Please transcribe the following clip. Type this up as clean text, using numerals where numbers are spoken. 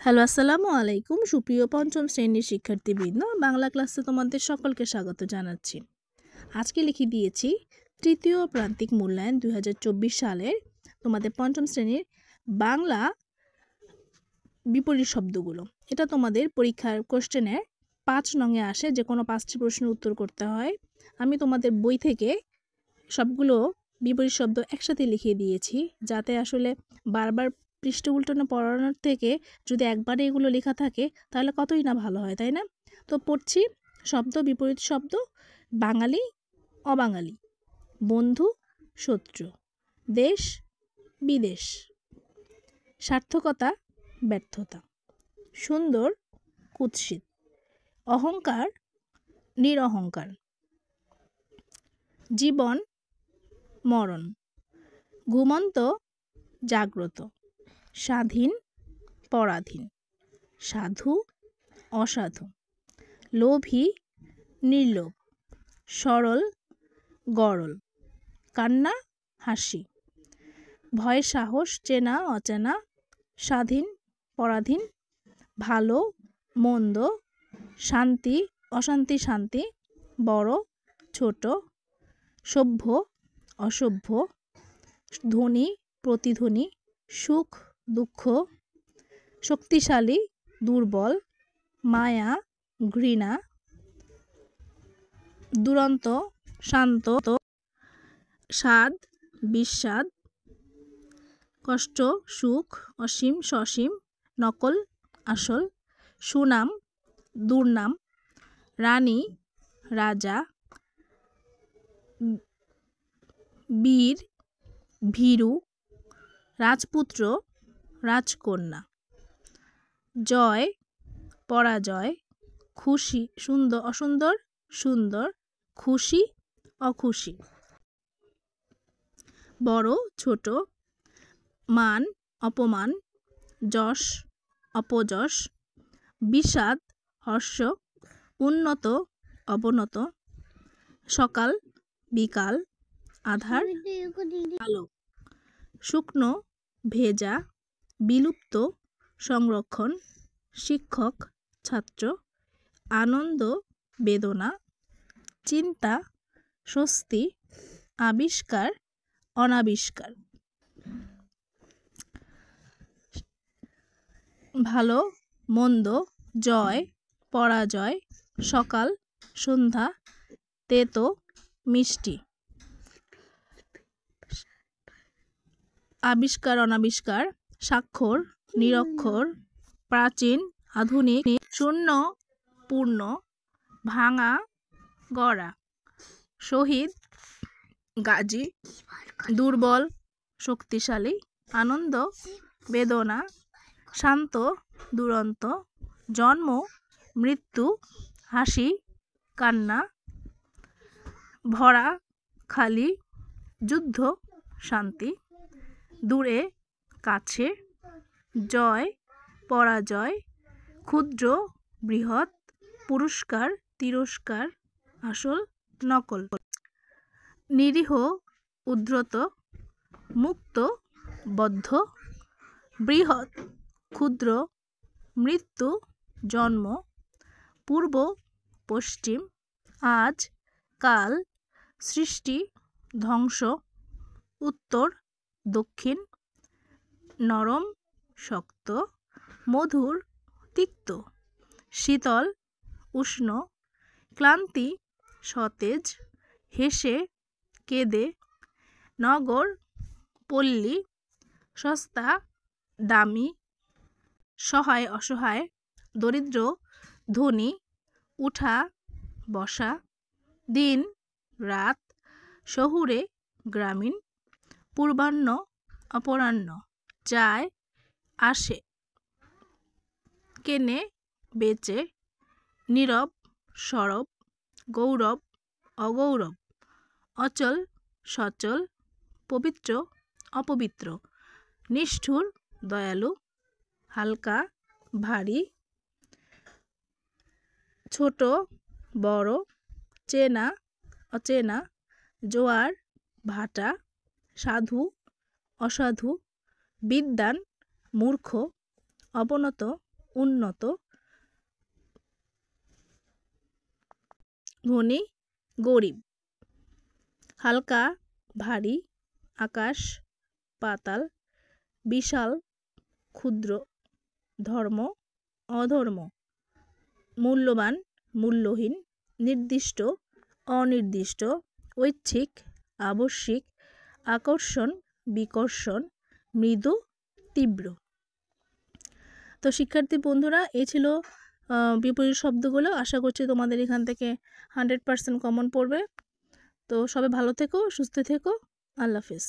Hello, আসসালামু আলাইকুম। সুপ্রিয় পঞ্চম শ্রেণীর শিক্ষার্থীবৃন্দ, বাংলা ক্লাসে তোমাদের সকলকে স্বাগত জানাচ্ছি। আজকে লিখে দিয়েছি তৃতীয় প্রান্তিক মূল্যায়ন 2024 সালের তোমাদের পঞ্চম শ্রেণীর বাংলা বিপরীত শব্দগুলো। এটা তোমাদের পরীক্ষার কোশ্চেনে 5 নংয়ে আসে, যে কোনো 5টি প্রশ্নের উত্তর করতে হয়। আমি তোমাদের বই থেকে সবগুলো বিপরীত শব্দ একসাথে লিখিয়ে দিয়েছি, যাতে আসলে বারবার পৃষ্ঠ উল্টানো পড়ানোর থেকে যদি একবারে এগুলো লেখা থাকে তাহলে কতই না ভালো হয়, তাই না? তো পড়ছি। শব্দ, বিপরীত শব্দ: বাঙালি, অবাঙালি; বন্ধু, শত্রু; দেশ, বিদেশ; সার্থকতা, ব্যর্থতা; সুন্দর, কুৎসিত; অহংকার, নিরহংকার; জীবন, মরণ; ঘুমন্ত, জাগ্রত; স্বাধীন, পরাধীন; সাধু, অসাধু; লোভী, নির্লোভ; সরল, গরল; কান্না, হাসি; ভয়, সাহস; চেনা, অচেনা; স্বাধীন, পরাধীন; ভালো, মন্দ; শান্তি, অশান্তি; শান্তি, বড়, ছোট; সভ্য, অসভ্য; ধ্বনি, প্রতিধ্বনি; সুখ, দুঃখ; শক্তিশালী, দুর্বল; মায়া, ঘৃণা; দুরন্ত, শান্ত; স্বাদ, বিস্বাদ; কষ্ট, সুখ; অসীম, সসীম; নকল, আসল; সুনাম, দুর্নাম; রানী, রাজা; বীর, ভীরু; রাজপুত্র, রাজকন্যা; জয়, পরাজয়; খুশি, সুন্দর, অসুন্দর, সুন্দর; খুশি, অখুশি; বড়, ছোট; মান, অপমান; যশ, অপযশ; বিষাদ, হর্ষ; উন্নত, অবনত; সকাল, বিকাল; আধার, আলো; শুকনো, ভেজা; বিলুপ্ত, সংরক্ষণ; শিক্ষক, ছাত্র; আনন্দ, বেদনা; চিন্তা, স্বস্তি; আবিষ্কার, অনাবিষ্কার; ভালো, মন্দ; জয়, পরাজয়; সকাল, সন্ধ্যা; তেতো, মিষ্টি; আবিষ্কার, অনাবিষ্কার; স্বাক্ষর, নিরক্ষর; প্রাচীন, আধুনিক; শূন্য, পূর্ণ; ভাঙা, গড়া; শহীদ, গাজী; দুর্বল, শক্তিশালী; আনন্দ, বেদনা; শান্ত, দুরন্ত; জন্ম, মৃত্যু; হাসি, কান্না; ভরা, খালি; যুদ্ধ, শান্তি; দূরে, কাছে; জয়, পরাজয়; ক্ষুদ্র, বৃহৎ; পুরস্কার, তিরস্কার; আসল, নকল; নিরীহ, উদ্ধত; মুক্ত, বদ্ধ; বৃহৎ, ক্ষুদ্র; মৃত্যু, জন্ম; পূর্ব, পশ্চিম; আজ, কাল; সৃষ্টি, ধ্বংস; উত্তর, দক্ষিণ; নরম, শক্ত; মধুর, তিক্ত; শীতল, উষ্ণ; ক্লান্তি, সতেজ; হেসে, কেঁদে; নগর, পল্লী; সস্তা, দামি; সহায়, অসহায়; দরিদ্র, ধনী; উঠা, বসা; দিন, রাত; শহুরে, গ্রামীণ; পূর্বাহ্ন, অপরাহ্ন; যায়, আসে; কেনে, বেচে; নীরব, সরব; গৌরব, অগৌরব; অচল, সচল; পবিত্র, অপবিত্র; নিষ্ঠুর, দয়ালু; হালকা, ভারী; ছোট, বড়; চেনা, অচেনা; জোয়ার, ভাটা; সাধু, অসাধু; বিদ্বান, মূর্খ; অবনত, উন্নত, ধনী, গরিব, হালকা, ভারী, আকাশ, পাতাল, বিশাল, ক্ষুদ্র, ধর্ম, অধর্ম, মূল্যবান, মূল্যহীন, নির্দিষ্ট, অনির্দিষ্ট, ঐচ্ছিক, আবশ্যিক, আকর্ষণ, বিকর্ষণ, মৃদু, তীব্র। তো শিক্ষার্থী বন্ধুরা, এই ছিল বিপরীত শব্দগুলো। আশা করছি তোমাদের এখান থেকে 100% কমন পড়বে। তো সবাই ভালো থেকো, সুস্থ থেকো। আল্লাহ হাফেজ।